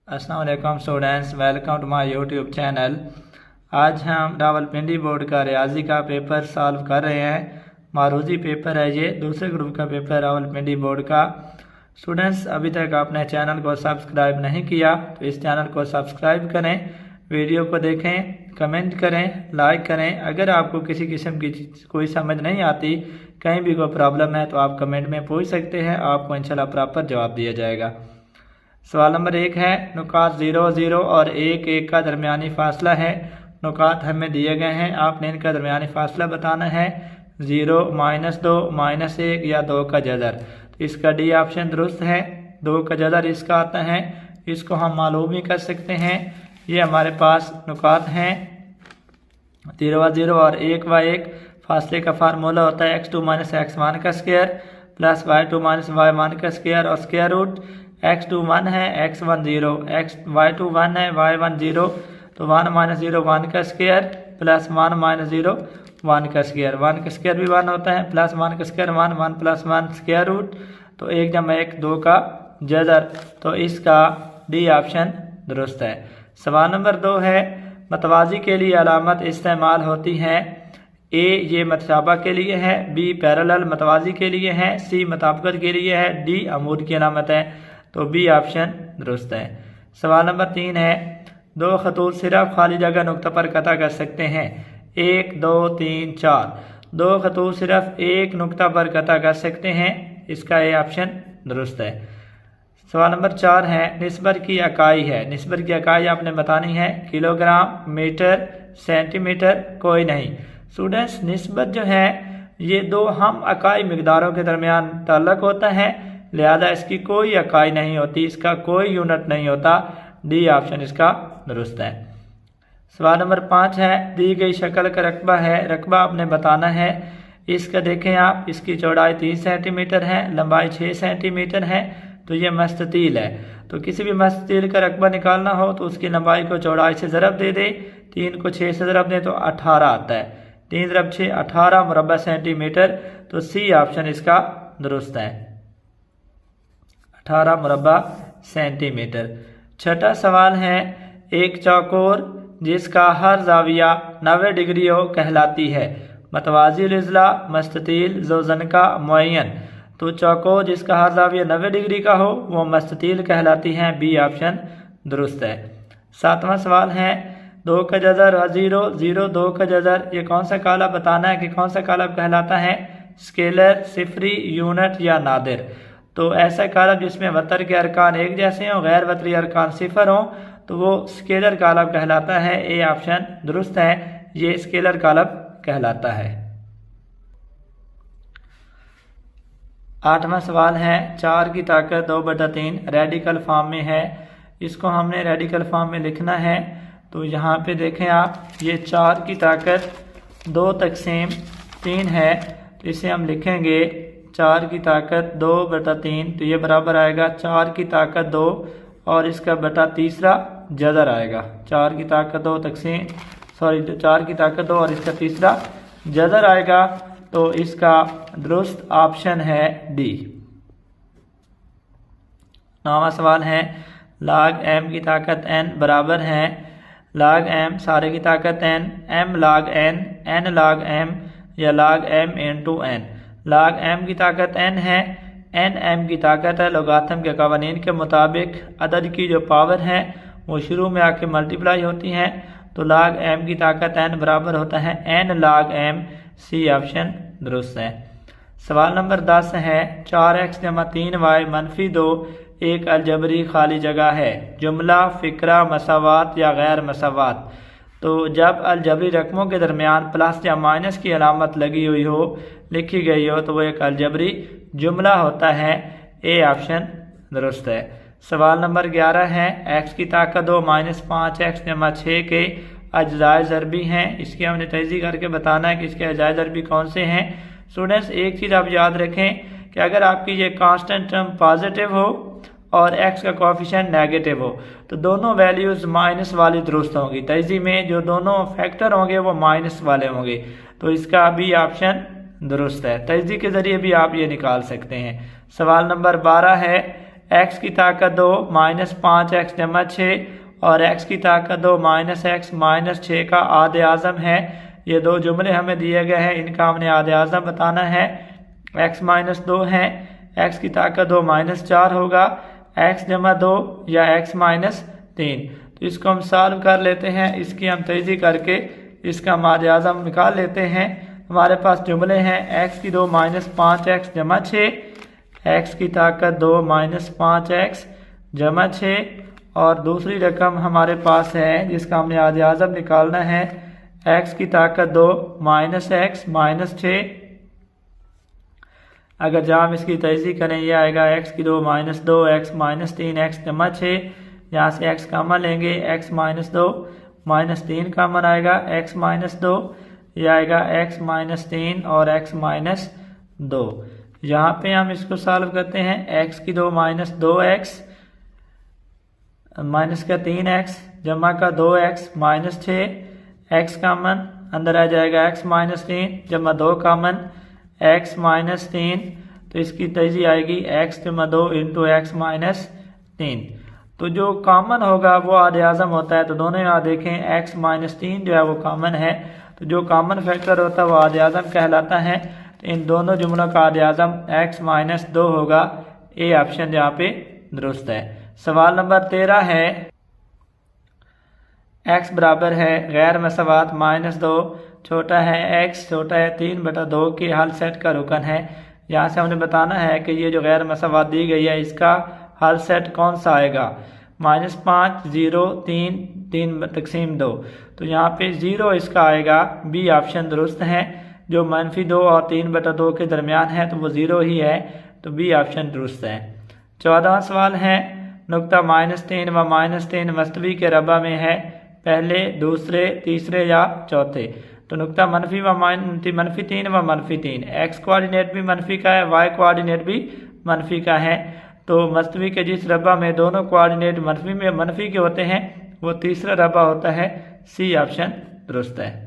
अस्सलाम वालेकुम students, welcome to my YouTube channel. आज हम रावलपिंडी बोर्ड का रियाजी का पेपर सॉल्व कर रहे हैं। मारूजी पेपर है ये, दूसरे ग्रुप का पेपर रावलपिंडी बोर्ड का। स्टूडेंट्स, अभी तक आपने चैनल को सब्सक्राइब नहीं किया तो इस चैनल को सब्सक्राइब करें, वीडियो को देखें, कमेंट करें, लाइक करें। अगर आपको किसी किस्म की कोई समझ नहीं आती, कहीं भी कोई प्रॉब्लम है तो आप कमेंट में पूछ सकते हैं, आपको इंशाल्लाह प्रॉपर जवाब दिया जाएगा। सवाल नंबर 1 है, नुकात 0, 0 और 1, 1 का दरमियानी फासला है। नुकात हमें दिए गए हैं, आपने इनका दरमियानी फासला बताना है। 0, -2, -1 या 2 का जदर। तो इसका डी ऑप्शन दुरुस्त है। 2 का जदर इसका आता है, इसको हम मालूम ही कर सकते हैं। ये हमारे पास नुकात हैं 0, 0 और 1 व 1। फासले का फार्मूला होता है x2 - x1 का स्क्वायर प्लस y2 - y1 का स्क्वायर और स्क्वायर रूट। x2 1 है, x1 0, y2 1 है, y1 0, तो 1 - 0 1 का स्क्वायर प्लस 1 - 0 1 का स्क्वायर। 1 का स्क्वायर भी 1 होता है, प्लस 1 का स्क्वायर 1, 1 + 1 स्क्वायर रूट। तो 1 × 1 2 का जदर। तो इसका डी ऑप्शन दुरुस्त है। सवाल नंबर 2 है, मतवाजी के लिए अलामत इस्तेमाल होती है। ए ये मतशाबा के लिए है, बी पैरेलल मतवाजी के लिए है, सी मुताबिकत के लिए है, डी अमूद की अलामत है। तो बी ऑप्शन दुरुस्त है। सवाल नंबर 3 है, 2 खतूत सिर्फ खाली जगह नुक्ता पर कता कर सकते हैं। 1, 2, 3, 4। 2 खतूत सिर्फ एक नुक्ता पर कता कर सकते हैं, इसका ए ऑप्शन दुरुस्त है। सवाल नंबर 4 है, निस्बत की इकाई है। निस्बत की इकाई आपने बतानी है, किलोग्राम, मीटर, सेंटीमीटर, कोई नहीं। स्टूडेंट्स, निस्बत जो है ये 2 हम इकाई मिकदारों के दरमियान ताल्लुक होता है, लिहाजा इसकी कोई इकाई नहीं होती, इसका कोई यूनिट नहीं होता। डी ऑप्शन इसका दुरुस्त है। सवाल नंबर 5 है, दी गई शक्ल का रकबा है। रकबा आपने बताना है। इसका देखें आप, इसकी चौड़ाई 3 सेंटीमीटर है, लंबाई 6 सेंटीमीटर है, तो ये मस्ततील है। तो किसी भी मस्ततील का रकबा निकालना हो तो उसकी लंबाई को चौड़ाई से ज़रब दे दे, 3 को 6 से ज़रब दें तो 18 आता है। 3 × 6 18 मुरबा सेंटीमीटर। तो सी ऑप्शन इसका दुरुस्त है, 18 मुरबा सेंटीमीटर। छठा सवाल है, एक चौकोर जिसका हर जाविया 90 डिग्री हो कहलाती है। मतवाजिल इज़ला, मस्ततील, जोजन का मुअय्यन। तो चौकोर जिसका हर जाविया 90 डिग्री का हो वो मस्ततील कहलाती हैं। बी ऑप्शन दुरुस्त है। 7वां सवाल है, 2 का जदर 0, 0 2 का जदर। ये कौन सा कालब बताना है कि कौन सा कालब कहलाता है, स्केलर, सिफरी, यूनिट या नादिर। तो ऐसा कालब जिसमें वतर के अरकान एक जैसे हों, गैर वतरी अरकान 0 हों, तो वो स्केलर कालब कहलाता है। ए ऑप्शन दुरुस्त है, ये स्केलर कालब कहलाता है। 8वां सवाल है, 4 की ताकत 2/3 रेडिकल फॉर्म में है। इसको हमने रेडिकल फॉर्म में लिखना है। तो यहाँ पे देखें आप, ये 4 की ताकत 2/3 है। तो इसे हम लिखेंगे 4 की ताकत 2/3, तो ये बराबर आएगा 4 की ताकत 2 और इसका बटा तीसरा जदर आएगा। 4 की ताकत 4 की ताकत 2 और इसका तीसरा जदर आएगा। तो इसका दुरुस्त ऑप्शन है डी। 9वां सवाल है, log m की ताकत n बराबर है। log m सारे की ताकत n, m log n log m या log m × n। log m की ताकत n है, n m की ताकत है। लोगाथम के कवानीन के मुताबिक अदद की जो पावर है वो शुरू में आके मल्टीप्लाई होती हैं। तो log m की ताकत n बराबर होता है n log m। C option दुरुस्त है। सवाल नंबर 10 है, 4x = 3y - 2 एक अलजबरी खाली जगह है। जुमला, फ़िक्रा, मसावात या गैर मसावात। तो जब अलजबरी रकमों के दरमियान प्लस या माइनस की अलामत लगी हुई हो, लिखी गई हो, तो वो एक अलजबरी जुमला होता है। ए ऑप्शन दुरुस्त है। सवाल नंबर 11 है, x की ताकत 2 - 5x = 6 के अज्जाए ज़रबी हैं। इसकी हमने तहज़ी करके बताना है कि इसके अज्जाए ज़रबी कौन से हैं। स्टूडेंट्स, एक चीज़ आप याद रखें कि अगर आपकी ये कांस्टेंट टर्म पॉजिटिव हो और x का कोएफिशिएंट नेगेटिव हो तो दोनों वैल्यूज़ माइनस वाली दुरुस्त होंगी। तहज़ी में जो दोनों फैक्टर होंगे वो माइनस वाले होंगे। तो इसका बी ऑप्शन दुरुस्त है। तजदी के ज़रिए भी आप ये निकाल सकते हैं। सवाल नंबर 12 है, x की ताकत 2 माइनस 5x जमा 6 और x की ताकत 2 माइनस x माइनस 6 का आधे आज़म है। ये दो जुमले हमें दिए गए हैं, इनका हमने आधे आज़म बताना है। x माइनस 2 है, x की ताकत 2 माइनस 4 होगा, x जमा 2 या x माइनस 3। तो इसको हम सॉल्व कर लेते हैं, इसकी हम तेज़ी करके इसका आधे आज़म निकाल लेते हैं। हमारे पास जुमले हैं x की 2 माइनस 5x जमा 6, x की ताकत 2 माइनस 5x जमा 6 और दूसरी रकम हमारे पास है जिसका हमने आधे आज़म निकालना है x की ताकत 2 माइनस x माइनस 6। अगर जहाँ हम इसकी तेज़ी करें ये आएगा x की 2 माइनस 2 x माइनस 3 x जमा 6। यहाँ से x कॉमन लेंगे, x माइनस 2 माइनस 3 कॉमन आएगा, x माइनस 2 यह आएगा x माइनस 3 और x माइनस 2। यहाँ पे हम इसको सॉल्व करते हैं, x की 2 माइनस 2x माइनस का 3x जमा का 2x माइनस 6, x कॉमन अंदर आ जाएगा x माइनस 3 जमा 2 कॉमन x माइनस 3। तो इसकी तेज़ी आएगी x जमा 2 इंटू x माइनस 3। तो जो कॉमन होगा वो आधे आज़म होता है, तो दोनों यहाँ देखें x माइनस 3 जो है वो कॉमन है, तो जो कॉमन फैक्टर होता है वो आधे आज़म कहलाता है। तो इन दोनों जुमलों का आधे आज़म x माइनस 2 होगा। ए ऑप्शन यहाँ पे दुरुस्त है। सवाल नंबर 13 है, x बराबर है गैर मसवात माइनस 2 छोटा है x छोटा है 3/2 के हल सेट का रुकन है। यहाँ से हमने बताना है कि ये जो गैर मसवात दी गई है इसका हल सेट कौन सा आएगा। -5 0 3 3/2, तो यहाँ पे 0 इसका आएगा, बी ऑप्शन दुरुस्त है। जो -2 और 3/2 के दरमियान है तो वो 0 ही है, तो बी ऑप्शन दुरुस्त है। 14वां सवाल है, नुक्ता -3 व -3 मस्तवी के रबा में है, पहले दूसरे तीसरे या चौथे। तो नुक्ता -3 व -3, x कोऑर्डिनेट भी मनफी का है, y कोऑर्डिनेट भी मनफी का है। तो मस्तवी के जिस रबा में दोनों कोऑर्डिनेट मनफी के होते हैं वो तीसरा रबा होता है, सी ऑप्शन दुरुस्त है।